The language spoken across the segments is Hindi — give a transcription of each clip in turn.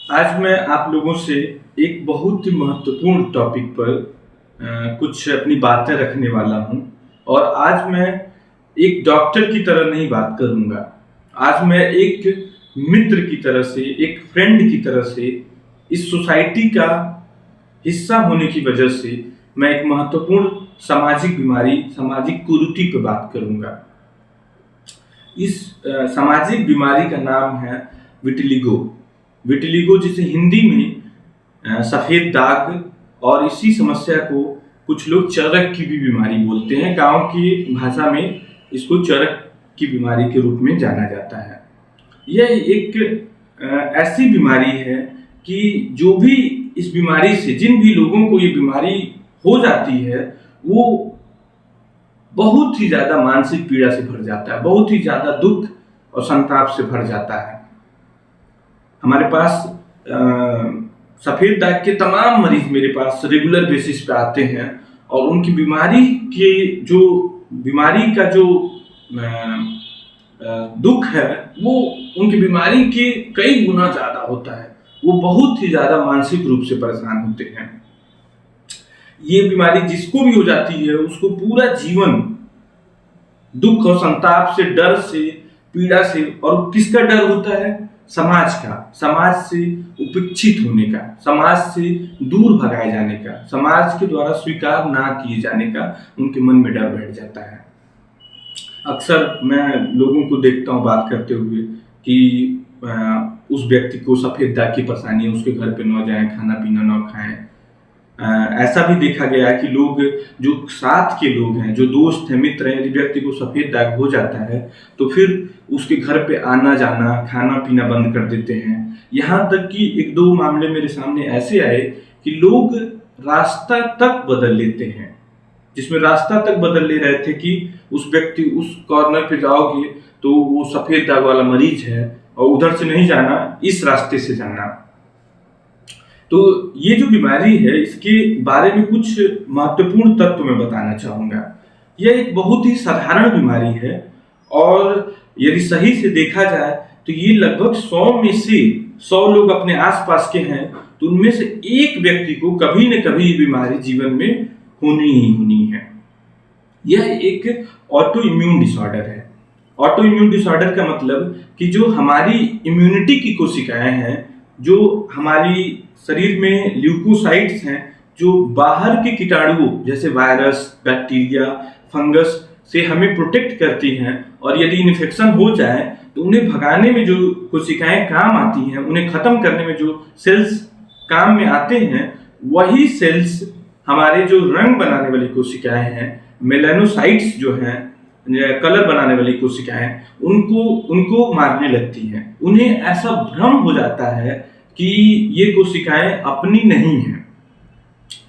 आज मैं आप लोगों से एक बहुत ही महत्वपूर्ण टॉपिक पर कुछ अपनी बातें रखने वाला हूँ। और आज मैं एक डॉक्टर की तरह नहीं बात करूँगा। आज मैं एक मित्र की तरह से, एक फ्रेंड की तरह से, इस सोसाइटी का हिस्सा होने की वजह से मैं एक महत्वपूर्ण सामाजिक बीमारी, सामाजिक कुरीति पर बात करूँगा। इस सामाजिक बीमारी का नाम है विटिलिगो। विटिलिगो जिसे हिंदी में सफ़ेद दाग, और इसी समस्या को कुछ लोग चरक की भी बीमारी बोलते हैं। गांव की भाषा में इसको चरक की बीमारी के रूप में जाना जाता है। यह एक ऐसी बीमारी है कि जो भी इस बीमारी से, जिन भी लोगों को ये बीमारी हो जाती है, वो बहुत ही ज़्यादा मानसिक पीड़ा से भर जाता है, बहुत ही ज़्यादा दुख और संताप से भर जाता है। हमारे पास सफ़ेद दाग के तमाम मरीज मेरे पास रेगुलर बेसिस पे आते हैं, और उनकी बीमारी का जो दुख है वो उनकी बीमारी के कई गुना ज़्यादा होता है। वो बहुत ही ज़्यादा मानसिक रूप से परेशान होते हैं। ये बीमारी जिसको भी हो जाती है उसको पूरा जीवन दुख और संताप से, डर से, पीड़ा से, और किसका डर होता है? समाज का, समाज से उपेक्षित होने का, समाज से दूर भगाए जाने का, समाज के द्वारा स्वीकार ना किए जाने का उनके मन में डर बैठ जाता है। अक्सर मैं लोगों को देखता हूँ बात करते हुए कि उस व्यक्ति को सफ़ेद दाग की परेशानी है, उसके घर पे न जाएं, खाना पीना न खाएं। ऐसा भी देखा गया है कि लोग जो साथ के लोग हैं, जो दोस्त हैं, मित्र हैं, यदि व्यक्ति को सफ़ेद दाग हो जाता है तो फिर उसके घर पे आना जाना, खाना पीना बंद कर देते हैं। यहाँ तक कि एक दो मामले मेरे सामने ऐसे आए कि लोग रास्ता तक बदल लेते हैं, जिसमें रास्ता तक बदल ले रहे थे कि उस व्यक्ति, उस कॉर्नर पे जाओगे तो वो सफ़ेद दाग वाला मरीज है और उधर से नहीं जाना, इस रास्ते से जाना। तो ये जो बीमारी है, इसके बारे में कुछ महत्वपूर्ण तत्व मैं बताना चाहूँगा। यह एक बहुत ही साधारण बीमारी है, और यदि सही से देखा जाए तो ये लगभग 100 में से 100 लोग अपने आसपास के हैं तो उनमें से एक व्यक्ति को कभी न कभी ये बीमारी जीवन में होनी ही होनी है। यह एक ऑटो इम्यून डिसऑर्डर है। ऑटो इम्यून डिसऑर्डर का मतलब कि जो हमारी इम्यूनिटी की कोशिकाएं हैं, जो हमारी शरीर में ल्यूकोसाइट्स हैं, जो बाहर के कीटाणुओं जैसे वायरस, बैक्टीरिया, फंगस से हमें प्रोटेक्ट करती हैं, और यदि इन्फेक्शन हो जाए तो उन्हें भगाने में जो कोशिकाएं काम आती हैं, उन्हें खत्म करने में जो सेल्स काम में आते हैं, वही सेल्स हमारे जो रंग बनाने वाली कोशिकाएं हैं, मेलानोसाइट्स जो हैं, कलर बनाने वाली कोशिकाएं, उनको मारने लगती हैं। उन्हें ऐसा भ्रम हो जाता है कि ये कोशिकाएं अपनी नहीं हैं,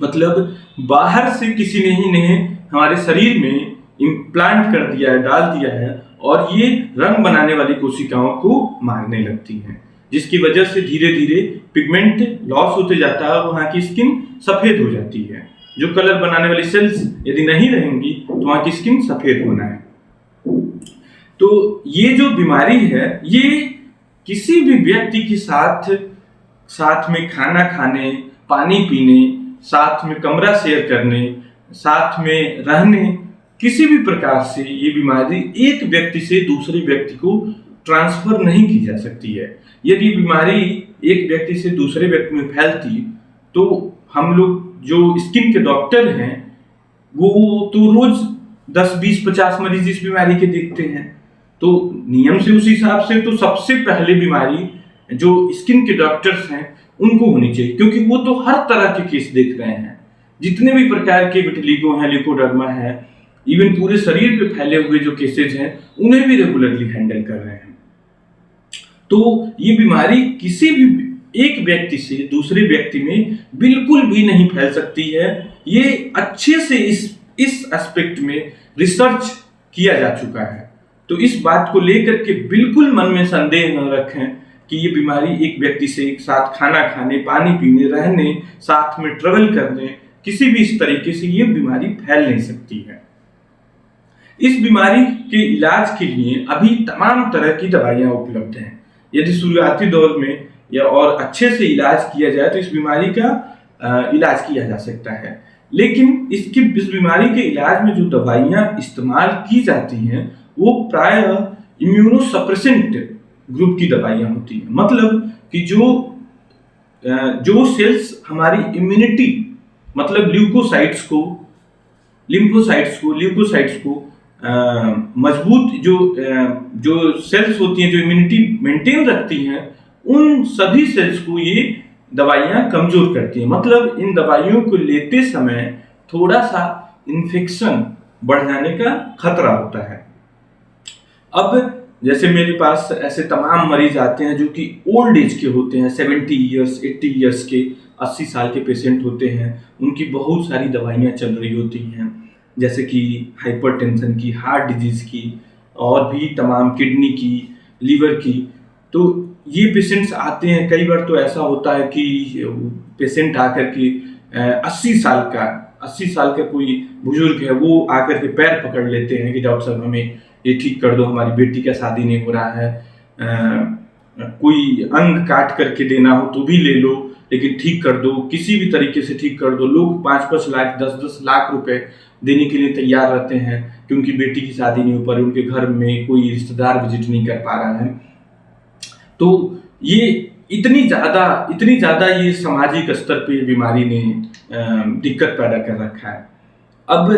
मतलब बाहर से किसी ने ही हमारे शरीर में इम्प्लांट कर दिया है, डाल दिया है, और ये रंग बनाने वाली कोशिकाओं को मारने लगती हैं, जिसकी वजह से धीरे धीरे पिगमेंट लॉस होते जाता है, वहाँ की स्किन सफ़ेद हो जाती है। जो कलर बनाने वाली सेल्स यदि नहीं रहेंगी तो वहाँ की स्किन सफ़ेद होना है। तो ये जो बीमारी है, ये किसी भी व्यक्ति के साथ में खाना खाने, पानी पीने, साथ में कमरा शेयर करने, साथ में रहने, किसी भी प्रकार से ये बीमारी एक व्यक्ति से दूसरे व्यक्ति को ट्रांसफर नहीं की जा सकती है। यदि बीमारी एक व्यक्ति से दूसरे व्यक्ति में फैलती तो हम लोग जो स्किन के डॉक्टर हैं वो तो रोज 10, 20, 50 मरीज इस बीमारी के देखते हैं। तो नियम से, उस हिसाब से तो सबसे पहले बीमारी जो स्किन के डॉक्टर्स हैं उनको होनी चाहिए, क्योंकि वो तो हर तरह के केस देख रहे हैं। जितने भी प्रकार के विटिलिगो हैं, ल्यूकोडर्मा है, इवन पूरे शरीर पे फैले हुए जो केसेज हैं उन्हें भी रेगुलरली हैंडल कर रहे हैं। तो ये बीमारी किसी भी एक व्यक्ति से दूसरे व्यक्ति में बिल्कुल भी नहीं फैल सकती है। ये अच्छे से इस एस्पेक्ट में रिसर्च किया जा चुका है। तो इस बात को लेकर के बिल्कुल मन में संदेह न रखें कि ये बीमारी एक व्यक्ति से एक साथ खाना खाने, पानी पीने, रहने, साथ में ट्रेवल करने, किसी भी इस तरीके से ये बीमारी फैल नहीं सकती है। इस बीमारी के इलाज के लिए अभी तमाम तरह की दवाइयां उपलब्ध हैं। यदि शुरुआती दौर में या और अच्छे से इलाज किया जाए तो इस बीमारी का इलाज किया जा सकता है। लेकिन इस बीमारी के इलाज में जो दवाइयाँ इस्तेमाल की जाती हैं वो प्रायः इम्यूनोसप्रेसेंट ग्रुप की दवाइयाँ होती हैं। मतलब कि जो सेल्स हमारी इम्यूनिटी, मतलब ल्यूकोसाइट्स को मजबूत जो सेल्स होती हैं जो इम्यूनिटी मेंटेन रखती हैं, उन सभी सेल्स को ये दवाइयाँ कमजोर करती हैं। मतलब इन दवाइयों को लेते समय थोड़ा सा इन्फेक्शन बढ़ जाने का खतरा होता है। अब जैसे मेरे पास ऐसे तमाम मरीज आते हैं जो कि ओल्ड एज के होते हैं, 70 ईयर्स 80 ईयर्स के, 80 साल के पेशेंट होते हैं। उनकी बहुत सारी दवाइयाँ चल रही होती हैं, जैसे कि हाइपरटेंशन की, हार्ट डिजीज की, और भी तमाम, किडनी की, लीवर की। तो ये पेशेंट्स आते हैं, कई बार तो ऐसा होता है कि पेशेंट आकर के 80 साल का कोई बुजुर्ग है, वो आकर के पैर पकड़ लेते हैं कि डॉक्टर साहब हमें ये ठीक कर दो, हमारी बेटी का शादी नहीं हो रहा है, कोई अंग काट करके देना हो तो भी ले लो, लेकिन ठीक कर दो, किसी भी तरीके से ठीक कर दो। लोग 5-5 लाख 10-10 लाख रुपए देने के लिए तैयार रहते हैं क्योंकि बेटी की शादी नहीं हो पा रही, उनके घर में कोई रिश्तेदार विजिट नहीं कर पा रहा है। तो ये इतनी ज़्यादा ये सामाजिक स्तर पे बीमारी ने दिक्कत पैदा कर रखा है। अब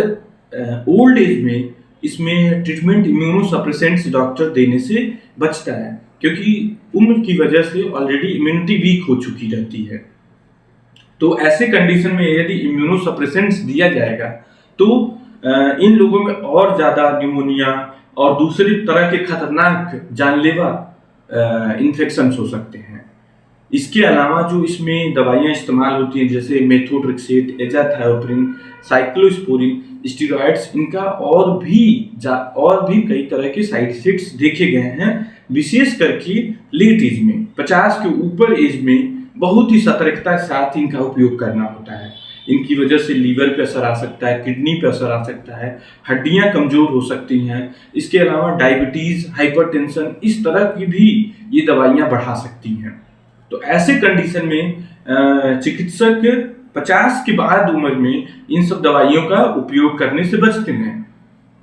ओल्ड एज में इसमें ट्रीटमेंट इम्यूनोसप्रेसेंट्स डॉक्टर देने से बचता है, क्योंकि उम्र की वजह से ऑलरेडी इम्यूनिटी वीक हो चुकी रहती है। तो ऐसे कंडीशन में यदि इम्यूनोसप्रेसेंट्स दिया जाएगा तो इन लोगों में और ज़्यादा निमोनिया और दूसरी तरह के खतरनाक जानलेवा इन्फेक्शंस हो सकते हैं। इसके अलावा जो इसमें दवाइयाँ इस्तेमाल होती हैं, जैसे मेथोट्रेक्सेट, एजाथायोप्रिन, साइक्लोस्पोरिन, स्टीरॉइड्स, इनका और भी कई तरह के साइड इफेक्ट्स देखे गए हैं, विशेष करके लेट एज में, 50 के ऊपर एज में बहुत ही सतर्कता के साथ इनका उपयोग करना होता है। इनकी वजह से लीवर पे असर आ सकता है, किडनी पे असर आ सकता है, हड्डियां कमजोर हो सकती हैं। इसके अलावा डायबिटीज, हाइपरटेंशन, इस तरह की भी ये दवाइयां बढ़ा सकती हैं। तो ऐसे कंडीशन में चिकित्सक 50 के बाद उम्र में इन सब दवाइयों का उपयोग करने से बचते हैं।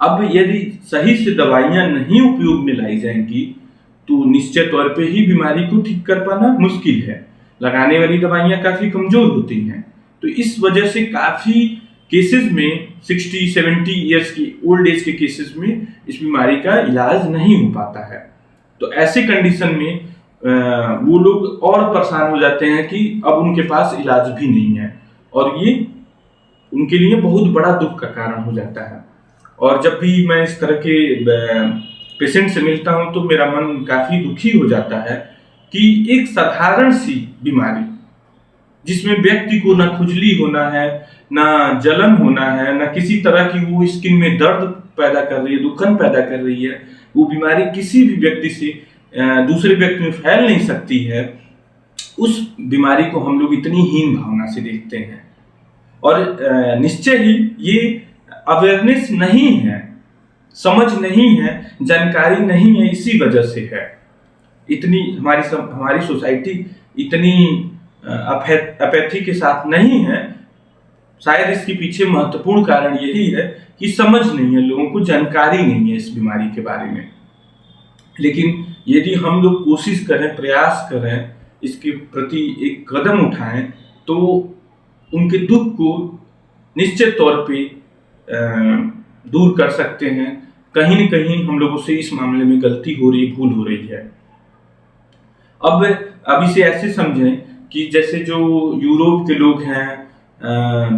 अब यदि सही से दवाइयां नहीं उपयोग में लाई जाएंगी तो निश्चित तौर पे ही बीमारी को ठीक कर पाना मुश्किल है। लगाने वाली दवाइयां काफी कमजोर होती हैं, तो इस वजह से काफी केसेस में 60-70 ईयर्स की ओल्ड एज के केसेस में इस बीमारी का इलाज नहीं हो पाता है। तो ऐसे कंडीशन में वो लोग और परेशान हो जाते हैं कि अब उनके पास इलाज भी नहीं है, और ये उनके लिए बहुत बड़ा दुख का कारण हो जाता है। और जब भी मैं इस तरह के पेशेंट से मिलता हूं तो मेरा मन काफी दुखी हो जाता है कि एक साधारण सी बीमारी जिसमें व्यक्ति को ना खुजली होना है, ना जलन होना है, ना किसी तरह की वो स्किन में दर्द पैदा कर रही है, दुखन पैदा कर रही है, वो बीमारी किसी भी व्यक्ति से दूसरे व्यक्ति में फैल नहीं सकती है, उस बीमारी को हम लोग इतनी हीन भावना से देखते हैं। और निश्चय ही ये अवेयरनेस नहीं है, समझ नहीं है, जानकारी नहीं है, इसी वजह से है। इतनी हमारी सोसाइटी इतनी अपैथी के साथ नहीं है। शायद इसके पीछे महत्वपूर्ण कारण यही है कि समझ नहीं है, लोगों को जानकारी नहीं है इस बीमारी के बारे में। लेकिन यदि हम लोग कोशिश करें, प्रयास करें, इसके प्रति एक कदम उठाएं, तो उनके दुख को निश्चित तौर पे दूर कर सकते हैं। कहीं न कहीं हम लोगों से इस मामले में गलती हो रही, भूल हो रही है। अब इसे ऐसे समझें कि जैसे जो यूरोप के लोग हैं,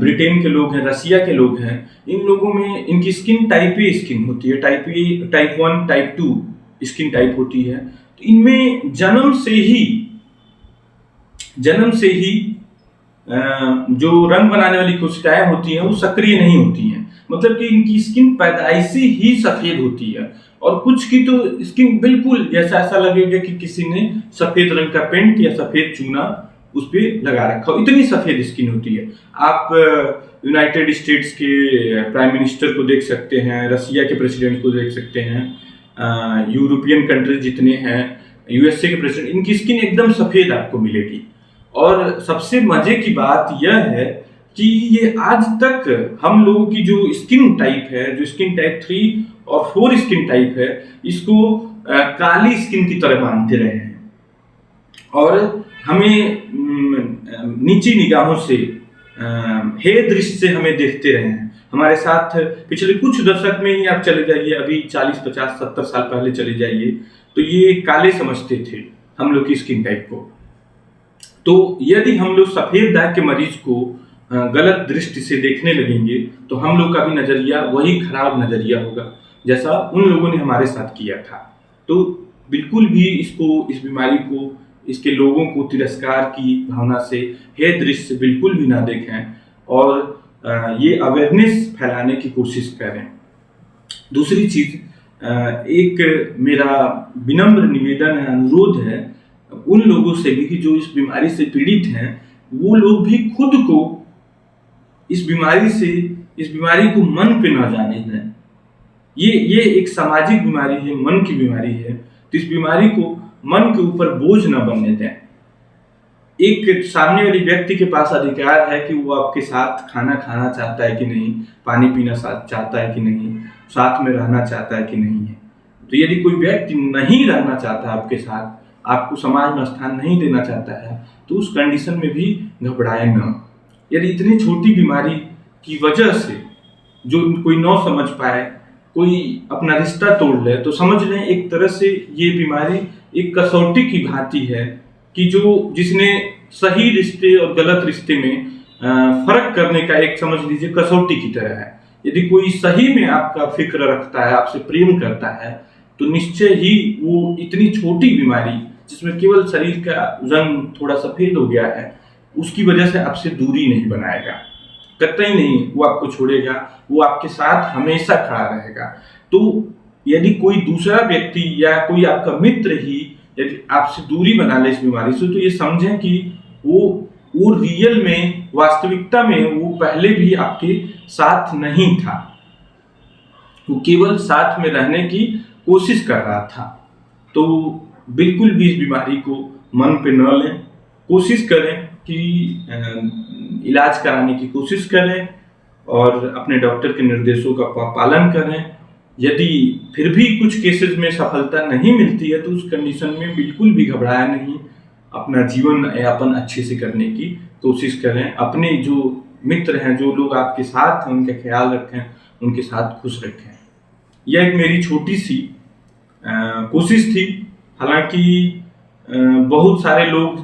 ब्रिटेन के लोग हैं, रसिया के लोग हैं, इन लोगों में इनकी स्किन टाइप ए स्किन होती है, टाइप 1, टाइप 2 स्किन टाइप होती है। तो इनमें जन्म से ही जो रंग बनाने वाली कोशिकाएं होती हैं वो सक्रिय नहीं होती हैं। मतलब कि इनकी स्किन पैदाइशी ही सफेद होती है, और कुछ की तो स्किन बिल्कुल जैसा ऐसा लगेगा कि किसी ने सफेद रंग का पेंट या सफेद चूना उस पे लगा रखा हो, इतनी सफेद स्किन होती है। आप यूनाइटेड स्टेट्स के प्राइम मिनिस्टर को देख सकते हैं, रसिया के प्रेसिडेंट को देख सकते हैं, यूरोपियन कंट्रीज जितने हैं, यूएसए के प्रेसिडेंट, इनकी स्किन एकदम सफेद आपको मिलेगी। और सबसे मजे की बात यह है कि ये आज तक हम लोगों की जो स्किन टाइप है, जो स्किन टाइप 3 और 4 स्किन टाइप है, इसको काली स्किन की तरह मानते रहे हैं और हमें नीची निगाहों से हे दृष्टि से हमें देखते रहे हैं। हमारे साथ पिछले कुछ दशक में ही आप चले जाइए, अभी 40, 50, 70 साल पहले चले जाइए, तो ये काले समझते थे हम लोग की स्किन टाइप को। तो यदि हम लोग सफेद दाग के मरीज को गलत दृष्टि से देखने लगेंगे तो हम लोग का भी नजरिया वही खराब नजरिया होगा जैसा उन लोगों ने हमारे साथ किया था। तो बिल्कुल भी इस बीमारी को, इसके लोगों को तिरस्कार की भावना से, हे दृष्टि से बिल्कुल भी ना देखें और ये अवेयरनेस फैलाने की कोशिश करें। दूसरी चीज, एक मेरा विनम्र निवेदन है, अनुरोध है उन लोगों से भी कि जो इस बीमारी से पीड़ित हैं, वो लोग भी खुद को इस बीमारी को मन पे ना जाने दें। ये एक सामाजिक बीमारी है, मन की बीमारी है, तो इस बीमारी को मन के ऊपर बोझ ना बनने दें। एक सामने वाले व्यक्ति के पास अधिकार है कि वो आपके साथ खाना खाना चाहता है कि नहीं, पानी पीना चाहता है कि नहीं, साथ में रहना चाहता है कि नहीं है। तो यदि कोई व्यक्ति नहीं रहना चाहता आपके साथ, आपको समाज में स्थान नहीं देना चाहता है, तो उस कंडीशन में भी घबराए न। यदि इतनी छोटी बीमारी की वजह से जो कोई न समझ पाए, कोई अपना रिश्ता तोड़ ले, तो समझ लें एक तरह से ये बीमारी एक कसौटी की भांति है कि जिसने सही रिश्ते और गलत रिश्ते में फर्क करने का एक, समझ लीजिए, कसौटी की तरह है। यदि कोई सही में आपका फिक्र रखता है, आपसे प्रेम करता है, तो निश्चय ही वो इतनी छोटी बीमारी जिसमें केवल शरीर का रंग थोड़ा सफेद हो गया है, उसकी वजह से आपसे दूरी नहीं बनाएगा, कतई नहीं वो आपको छोड़ेगा, वो आपके साथ हमेशा खड़ा रहेगा। तो यदि कोई दूसरा व्यक्ति या कोई आपका मित्र ही यदि आपसे दूरी बना ले इस बीमारी से, तो ये समझें कि वो रियल में, वास्तविकता में वो पहले भी आपके साथ नहीं था, वो केवल साथ में रहने की कोशिश कर रहा था। तो बिल्कुल भी इस बीमारी को मन पे न लें, कोशिश करें कि इलाज कराने की कोशिश करें और अपने डॉक्टर के निर्देशों का पालन करें। यदि फिर भी कुछ केसेस में सफलता नहीं मिलती है तो उस कंडीशन में बिल्कुल भी घबराया नहीं, अपना जीवन यापन अच्छे से करने की कोशिश करें। अपने जो मित्र हैं, जो लोग आपके साथ हैं, उनका ख्याल रखें, उनके साथ खुश रखें। यह एक मेरी छोटी सी कोशिश थी। हालांकि बहुत सारे लोग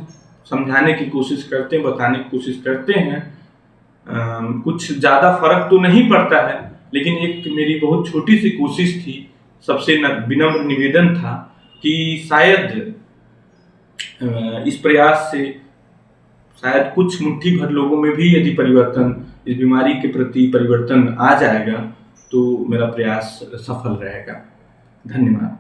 समझाने की कोशिश करते हैं, बताने की कोशिश करते हैं, कुछ ज़्यादा फर्क तो नहीं पड़ता है, लेकिन एक मेरी बहुत छोटी सी कोशिश थी। सबसे विनम्र निवेदन था कि शायद इस प्रयास से शायद कुछ मुट्ठी भर लोगों में भी यदि परिवर्तन, इस बीमारी के प्रति परिवर्तन आ जाएगा तो मेरा प्रयास सफल रहेगा। धन्यवाद।